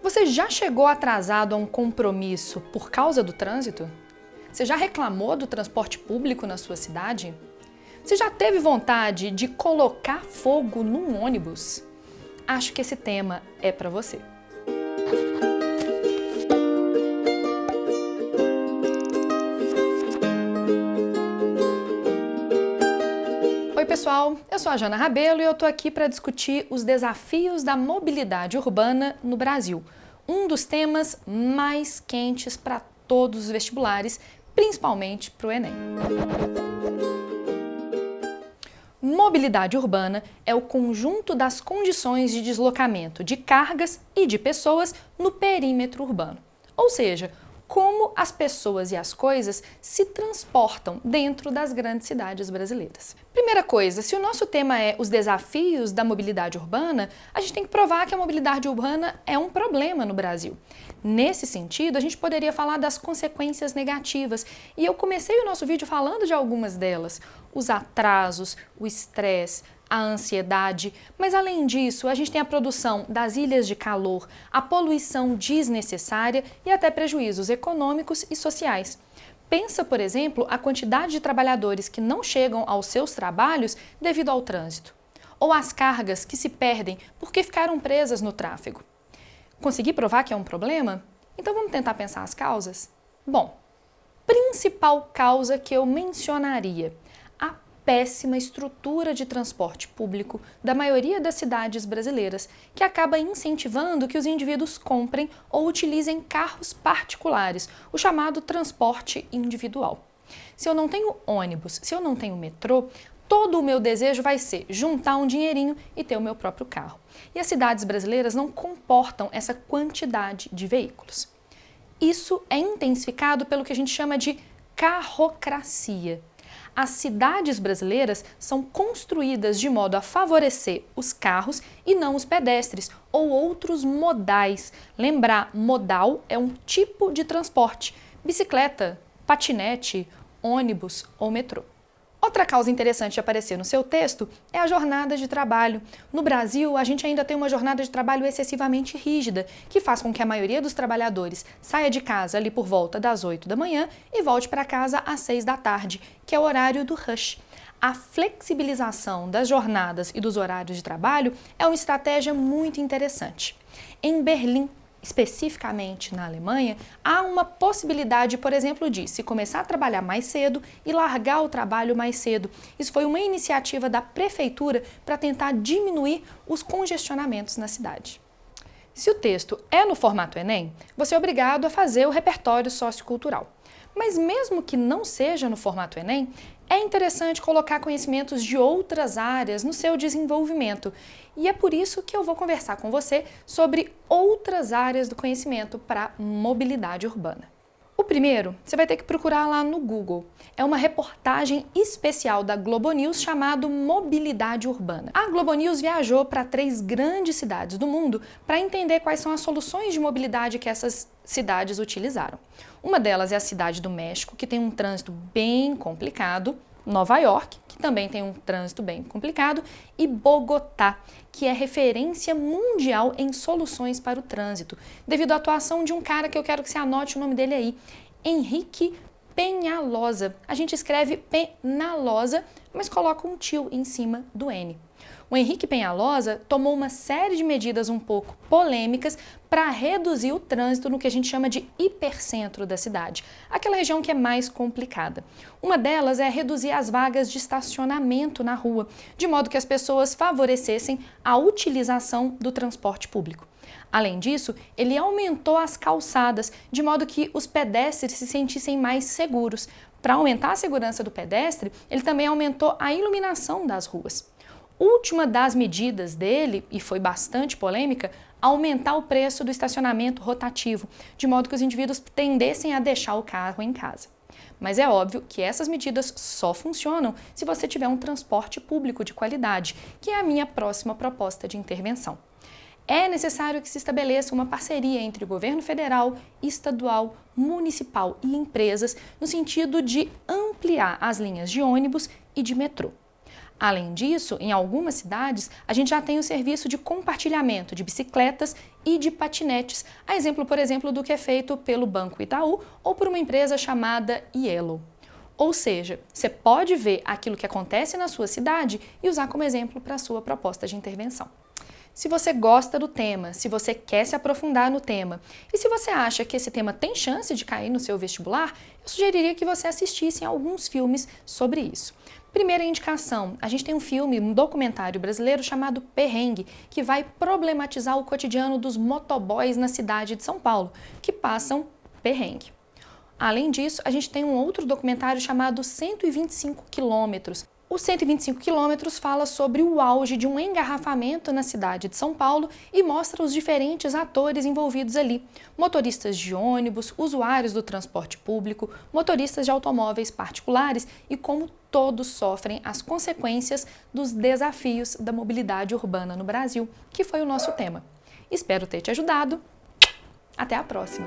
Você já chegou atrasado a um compromisso por causa do trânsito? Você já reclamou do transporte público na sua cidade? Você já teve vontade de colocar fogo num ônibus? Acho que esse tema é para você. Oi pessoal, eu sou a Jana Rabelo e eu tô aqui para discutir os desafios da mobilidade urbana no Brasil, um dos temas mais quentes para todos os vestibulares, principalmente para o Enem. Mobilidade urbana é o conjunto das condições de deslocamento de cargas e de pessoas no perímetro urbano, ou seja, como as pessoas e as coisas se transportam dentro das grandes cidades brasileiras. Primeira coisa, se o nosso tema é os desafios da mobilidade urbana, a gente tem que provar que a mobilidade urbana é um problema no Brasil. Nesse sentido, a gente poderia falar das consequências negativas, e eu comecei o nosso vídeo falando de algumas delas: os atrasos, o estresse, a ansiedade, mas além disso, a gente tem a produção das ilhas de calor, a poluição desnecessária e até prejuízos econômicos e sociais. Pensa, por exemplo, a quantidade de trabalhadores que não chegam aos seus trabalhos devido ao trânsito, ou as cargas que se perdem porque ficaram presas no tráfego. Consegui provar que é um problema? Então vamos tentar pensar as causas? Bom, principal causa que eu mencionaria: a péssima estrutura de transporte público da maioria das cidades brasileiras, que acaba incentivando que os indivíduos comprem ou utilizem carros particulares, o chamado transporte individual. Se eu não tenho ônibus, se eu não tenho metrô, todo o meu desejo vai ser juntar um dinheirinho e ter o meu próprio carro. E as cidades brasileiras não comportam essa quantidade de veículos. Isso é intensificado pelo que a gente chama de carrocracia. As cidades brasileiras são construídas de modo a favorecer os carros e não os pedestres ou outros modais. Lembrar, modal é um tipo de transporte: bicicleta, patinete, ônibus ou metrô. Outra causa interessante de aparecer no seu texto é a jornada de trabalho. No Brasil, a gente ainda tem uma jornada de trabalho excessivamente rígida, que faz com que a maioria dos trabalhadores saia de casa ali por volta das 8 da manhã e volte para casa às 6 da tarde, que é o horário do rush. A flexibilização das jornadas e dos horários de trabalho é uma estratégia muito interessante. Em Berlim, especificamente na Alemanha, há uma possibilidade, por exemplo, de se começar a trabalhar mais cedo e largar o trabalho mais cedo. Isso foi uma iniciativa da prefeitura para tentar diminuir os congestionamentos na cidade. Se o texto é no formato Enem, você é obrigado a fazer o repertório sociocultural. Mas mesmo que não seja no formato Enem, é interessante colocar conhecimentos de outras áreas no seu desenvolvimento. E é por isso que eu vou conversar com você sobre outras áreas do conhecimento para mobilidade urbana. O primeiro, você vai ter que procurar lá no Google. É uma reportagem especial da Globo News chamado Mobilidade Urbana. A Globo News viajou para 3 grandes cidades do mundo para entender quais são as soluções de mobilidade que essas cidades utilizaram. Uma delas é a Cidade do México, que tem um trânsito bem complicado; Nova York, que também tem um trânsito bem complicado; e Bogotá, que é referência mundial em soluções para o trânsito, devido à atuação de um cara que eu quero que você anote o nome dele aí: Henrique Peñalosa. A gente escreve Penalosa, mas coloca um tio em cima do N. O Henrique Peñalosa tomou uma série de medidas um pouco polêmicas para reduzir o trânsito no que a gente chama de hipercentro da cidade, aquela região que é mais complicada. Uma delas é reduzir as vagas de estacionamento na rua, de modo que as pessoas favorecessem a utilização do transporte público. Além disso, ele aumentou as calçadas, de modo que os pedestres se sentissem mais seguros. Para aumentar a segurança do pedestre, ele também aumentou a iluminação das ruas. Última das medidas dele, e foi bastante polêmica, aumentar o preço do estacionamento rotativo, de modo que os indivíduos tendessem a deixar o carro em casa. Mas é óbvio que essas medidas só funcionam se você tiver um transporte público de qualidade, que é a minha próxima proposta de intervenção. É necessário que se estabeleça uma parceria entre o governo federal, estadual, municipal e empresas no sentido de ampliar as linhas de ônibus e de metrô. Além disso, em algumas cidades, a gente já tem o serviço de compartilhamento de bicicletas e de patinetes, a exemplo, por exemplo, do que é feito pelo Banco Itaú ou por uma empresa chamada Yellow. Ou seja, você pode ver aquilo que acontece na sua cidade e usar como exemplo para a sua proposta de intervenção. Se você gosta do tema, se você quer se aprofundar no tema e se você acha que esse tema tem chance de cair no seu vestibular, eu sugeriria que você assistisse a alguns filmes sobre isso. Primeira indicação, a gente tem um filme, um documentário brasileiro chamado Perrengue, que vai problematizar o cotidiano dos motoboys na cidade de São Paulo, que passam perrengue. Além disso, a gente tem um outro documentário chamado 125 quilômetros. O 125 quilômetros fala sobre o auge de um engarrafamento na cidade de São Paulo e mostra os diferentes atores envolvidos ali. Motoristas de ônibus, usuários do transporte público, motoristas de automóveis particulares e como todos sofrem as consequências dos desafios da mobilidade urbana no Brasil, que foi o nosso tema. Espero ter te ajudado. Até a próxima!